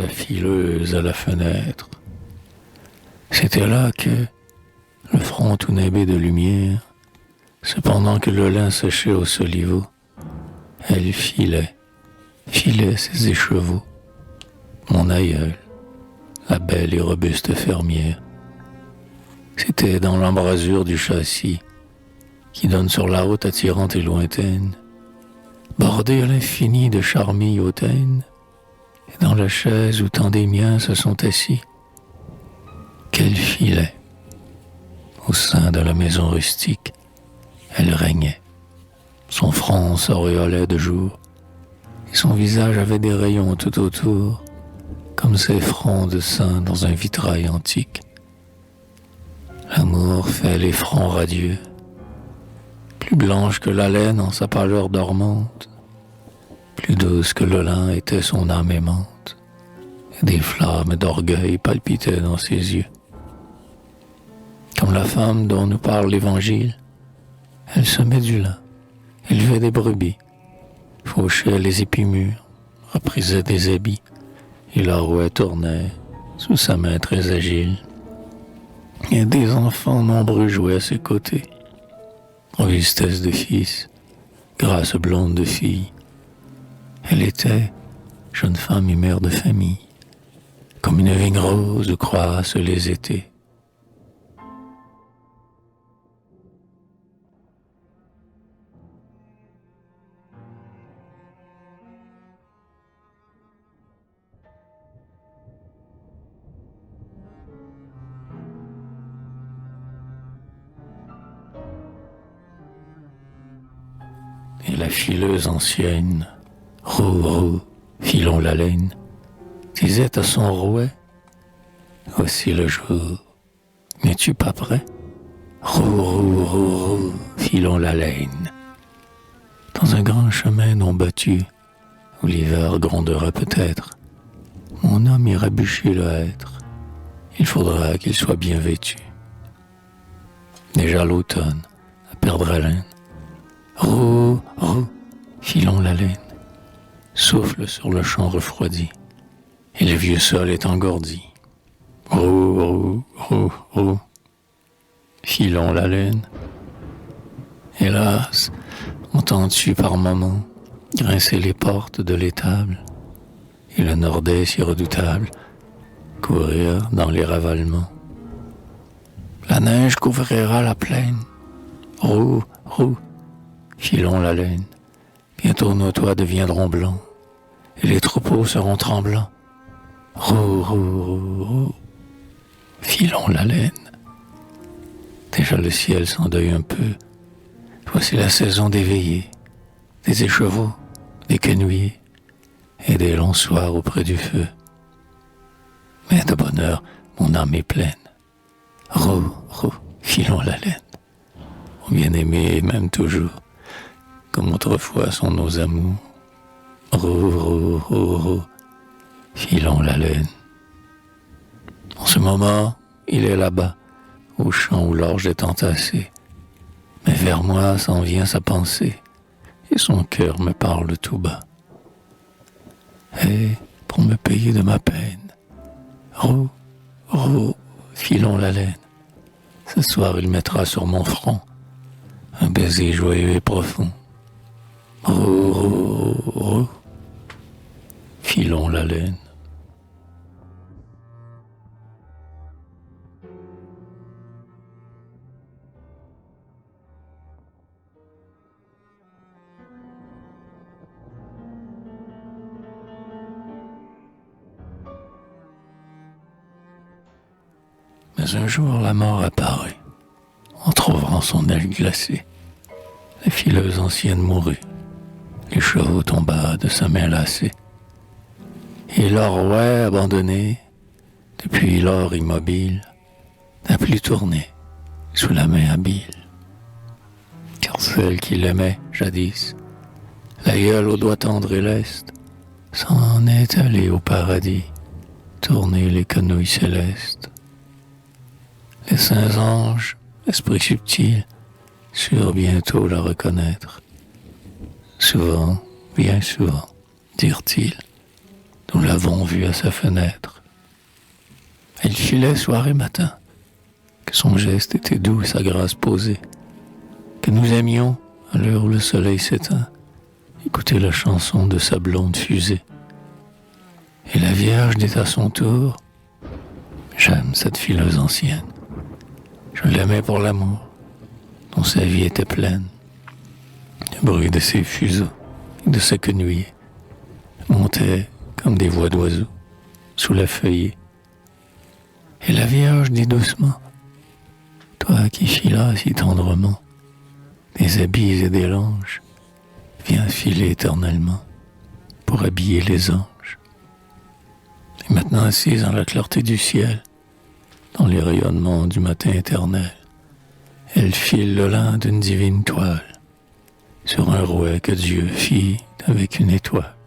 la fileuse à la fenêtre. C'était là que, le front tout nimbé de lumière, cependant que le lin séchait au soliveau, elle filait ses écheveaux. Mon aïeul, la belle et robuste fermière. C'était dans l'embrasure du châssis qui donne sur la route attirante et lointaine, bordée à l'infini de charmilles hautaines, et dans la chaise où tant des miens se sont assis, qu'elle filait. Au sein de la maison rustique, elle régnait. Son front s'auréolait de jour, et son visage avait des rayons tout autour, comme ces fronts de saints dans un vitrail antique. L'amour fait les fronts radieux, plus blanche que la laine en sa pâleur dormante, plus douce que le lin était son âme aimante, et des flammes d'orgueil palpitaient dans ses yeux. Comme la femme dont nous parle l'Évangile, elle semait du lin, élevait des brebis, fauchait les épis mûrs, reprisait des habits, et la rouette tournait sous sa main très agile. Et des enfants nombreux jouaient à ses côtés, robustesse de fils, grâce blonde de fille. Elle était jeune femme et mère de famille, comme une vigne rose croissent les étés. Et la fileuse ancienne, roux, roux, filons la laine, disait à son rouet, voici le jour, n'es-tu pas prêt? Roux, roux, roux, roux, filons la laine. Dans un grand chemin non battu, où l'hiver grondera peut-être, mon homme ira bûcher le hêtre, il faudra qu'il soit bien vêtu. Déjà l'automne, à perdre haleine, roux, roux, filons la laine, souffle sur le champ refroidi, et le vieux sol est engourdi. Roux, roux, roux, roux, filons la laine. Hélas, entends-tu par moments grincer les portes de l'étable, et le nordais si redoutable courir dans les ravalements. La neige couvrira la plaine, roux, roux, filons la laine. Bientôt nos toits deviendront blancs, et les troupeaux seront tremblants. Roux, roux, roux, roux, filons la laine. Déjà le ciel s'endeuille un peu. Voici la saison des veillées, des écheveaux, des quenouillers, et des longs soirs auprès du feu. Mais de bonheur, mon âme est pleine. Roux, roux, filons la laine. Mon bien-aimé m'aime toujours, comme autrefois sont nos amours. Roux, roux, roux, roux, filons la laine. En ce moment, il est là-bas, au champ où l'orge est entassée. Mais vers moi s'en vient sa pensée, et son cœur me parle tout bas. Et pour me payer de ma peine, roux, roux, filons la laine. Ce soir il mettra sur mon front un baiser joyeux et profond. Roux, roux, roux, filons la laine. Mais un jour la mort apparut, en trouvant son aile glacée. La fileuse ancienne mourut, les chevaux tomba de sa main lassée. Et leur rouet abandonné, depuis lors immobile, n'a plus tourné sous la main habile. Car celle qui l'aimait jadis, l'aïeul aux doigts tendres et lestes, s'en est allée au paradis, tourner les quenouilles célestes. Les saints anges, esprits subtils, surent bientôt la reconnaître. Souvent, bien souvent, dirent-ils, nous l'avons vue à sa fenêtre. Elle filait soir et matin, que son geste était doux et sa grâce posée, que nous aimions, à l'heure où le soleil s'éteint, écouter la chanson de sa blonde fusée. Et la Vierge dit à son tour, j'aime cette fileuse ancienne, je l'aimais pour l'amour, dont sa vie était pleine. Le bruit de ses fuseaux et de ses quenouillers montait comme des voix d'oiseaux sous la feuillée. Et la Vierge dit doucement, toi qui filas si tendrement des habits et des langes, viens filer éternellement pour habiller les anges. Et maintenant assise dans la clarté du ciel, dans les rayonnements du matin éternel, elle file le lin d'une divine toile sur un rouet que Dieu fit avec une étoile.